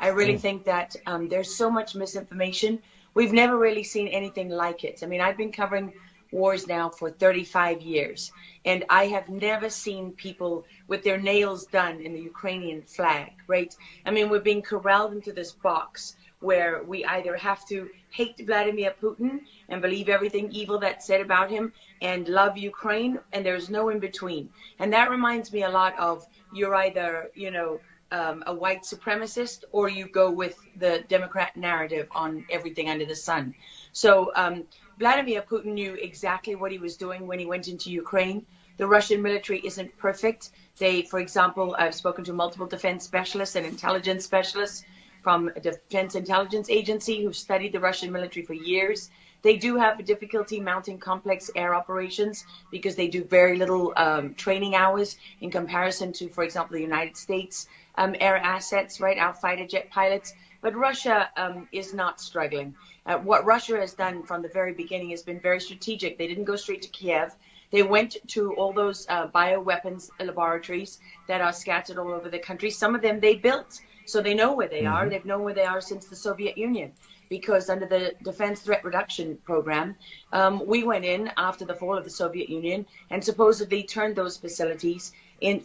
I really think that there's so much misinformation. We've never really seen anything like it. I mean, I've been covering wars now for 35 years, and I have never seen people with their nails done in the Ukrainian flag, right? I mean, we're being corralled into this box where we either have to hate Vladimir Putin and believe everything evil that's said about him and love Ukraine, and there's no in between. And that reminds me a lot of, you're either, you know, a white supremacist, or you go with the Democrat narrative on everything under the sun. So Vladimir Putin knew exactly what he was doing when he went into Ukraine. The Russian military isn't perfect. They, for example, I've spoken to multiple defense specialists and intelligence specialists from a Defense Intelligence Agency who've studied the Russian military for years. They do have a difficulty mounting complex air operations because they do very little training hours in comparison to, for example, the United States air assets, right, our fighter jet pilots. But Russia is not struggling. What Russia has done from the very beginning has been very strategic. They didn't go straight to Kiev. They went to all those bioweapons laboratories that are scattered all over the country. Some of them they built, so they know where they are. They've known where they are since the Soviet Union, because under the Defense Threat Reduction Program, we went in after the fall of the Soviet Union and supposedly turned those facilities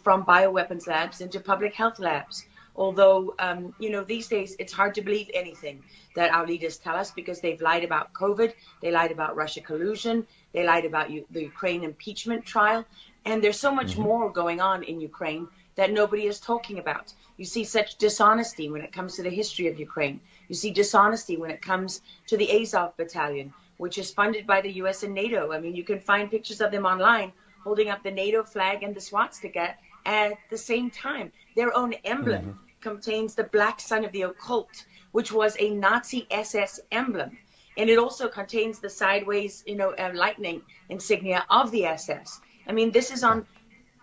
from bioweapons labs into public health labs. Although, you know, these days it's hard to believe anything that our leaders tell us, because they've lied about COVID, they lied about Russia collusion, they lied about the Ukraine impeachment trial, and there's so much more going on in Ukraine that nobody is talking about. You see such dishonesty when it comes to the history of Ukraine. You see dishonesty when it comes to the Azov battalion, which is funded by the US and NATO. I mean, you can find pictures of them online holding up the NATO flag and the swastika at the same time. Their own emblem contains the black sun of the occult, which was a Nazi SS emblem. And it also contains the sideways, you know, lightning insignia of the SS. I mean, this is on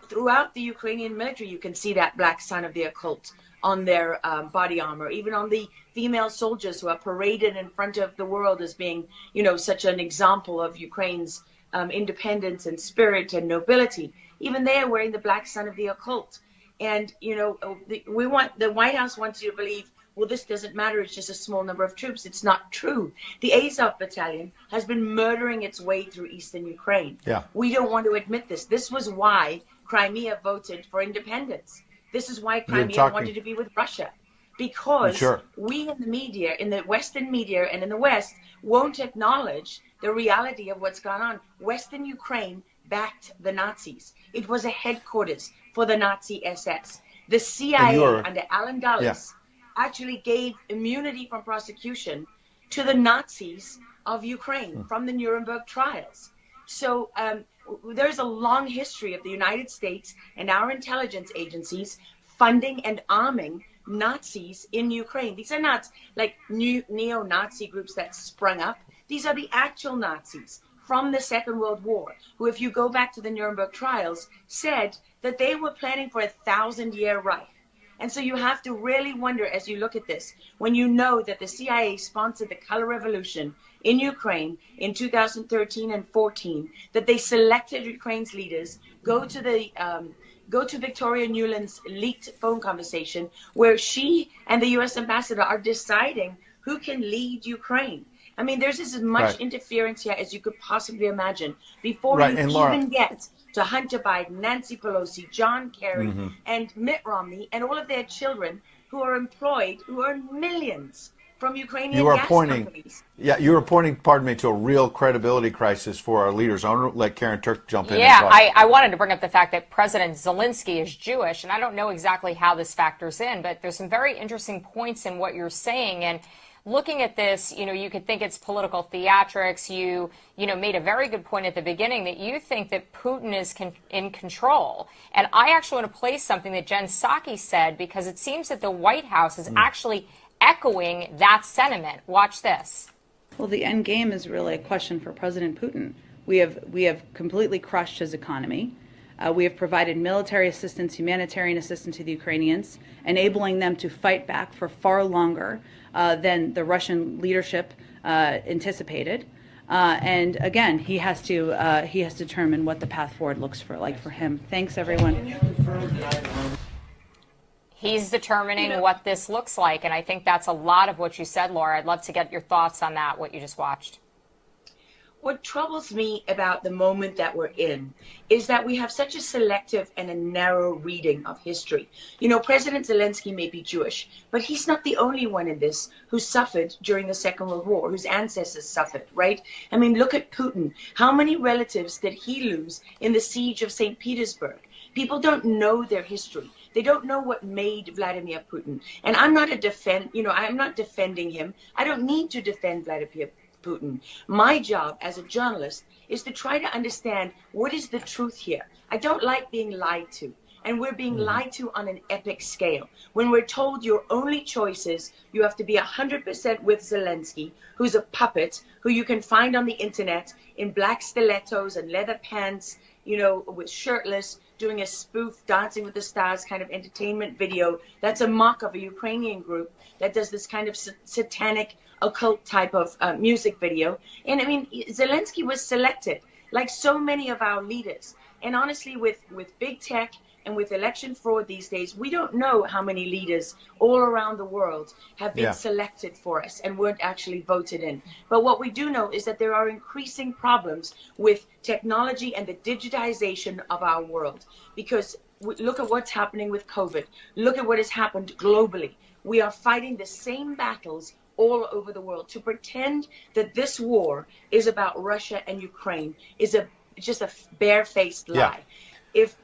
throughout the Ukrainian military. You can see that black sun of the occult on their body armor, even on the female soldiers who are paraded in front of the world as being, you know, such an example of Ukraine's independence and spirit and nobility. Even they are wearing the black sun of the occult. And, you know, the White House wants you to believe, well, this doesn't matter, it's just a small number of troops. It's not true. The Azov battalion has been murdering its way through eastern Ukraine. Yeah. We don't want to admit this. This was why Crimea voted for independence. This is why Crimea wanted to be with Russia. Because we in the media, in the Western media and in the West, won't acknowledge the reality of what's gone on. Western Ukraine backed the Nazis. It was a headquarters for the Nazi SS. The CIA under Alan Dulles actually gave immunity from prosecution to the Nazis of Ukraine from the Nuremberg trials. So there's a long history of the United States and our intelligence agencies funding and arming Nazis in Ukraine. These are not like new neo-Nazi groups that sprung up. These are the actual Nazis from the Second World War, who, if you go back to the Nuremberg trials, said that they were planning for a 1,000-year Reich. And so you have to really wonder, as you look at this, when you know that the CIA sponsored the color revolution in Ukraine in 2013 and 14, that they selected Ukraine's leaders, go to Victoria Nuland's leaked phone conversation where she and the U.S. ambassador are deciding who can lead Ukraine. I mean, there's as much interference here as you could possibly imagine before you even get to Hunter Biden, Nancy Pelosi, John Kerry, and Mitt Romney, and all of their children who are employed, who earn millions from Ukrainian gas companies. Yeah, you are pointing, pardon me, to a real credibility crisis for our leaders. I want to let Karen Turk jump in. Yeah, I wanted to bring up the fact that President Zelensky is Jewish, and I don't know exactly how this factors in, but there's some very interesting points in what you're saying. And looking at this, you know, you could think it's political theatrics. You made a very good point at the beginning that you think that Putin is in control. And I actually want to play something that Jen Psaki said, because it seems that the White House is actually echoing that sentiment. Watch this. Well, the end game is really a question for President Putin. We have completely crushed his economy. We have provided military assistance, humanitarian assistance to the Ukrainians, enabling them to fight back for far longer than the Russian leadership anticipated. And again, he has to determine what the path forward looks like for him. Thanks, everyone. He's determining what this looks like. And I think that's a lot of what you said, Laura. I'd love to get your thoughts on that, what you just watched. What troubles me about the moment that we're in is that we have such a selective and a narrow reading of history. You know, President Zelensky may be Jewish, but he's not the only one in this who suffered during the Second World War, whose ancestors suffered, right? I mean, look at Putin. How many relatives did he lose in the siege of St. Petersburg? People don't know their history. They don't know what made Vladimir Putin. And I'm not I'm not defending him. I don't need to defend Vladimir Putin. My job as a journalist is to try to understand what is the truth here. I don't like being lied to. And we're being lied to on an epic scale. When we're told your only choice is you have to be 100% with Zelensky, who's a puppet, who you can find on the internet in black stilettos and leather pants, you know, with shirtless, doing a spoof Dancing with the Stars kind of entertainment video. That's a mock of a Ukrainian group that does this kind of satanic occult type of music video. And I mean, Zelensky was selected like so many of our leaders. And honestly, with big tech and with election fraud these days, we don't know how many leaders all around the world have been selected for us and weren't actually voted in. But what we do know is that there are increasing problems with technology and the digitization of our world. Because look at what's happening with COVID. Look at what has happened globally. We are fighting the same battles all over the world. To pretend that this war is about Russia and Ukraine is just a barefaced lie. If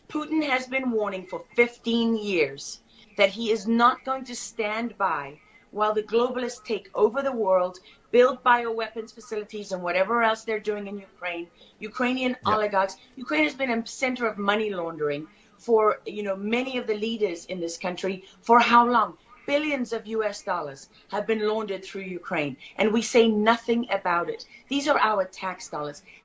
Putin has been warning for 15 years that he is not going to stand by while the globalists take over the world, build bioweapons facilities and whatever else they're doing in Ukraine, Ukrainian oligarchs. Ukraine has been a center of money laundering for, you know, many of the leaders in this country. For how long? Billions of US dollars have been laundered through Ukraine, and we say nothing about it. These are our tax dollars.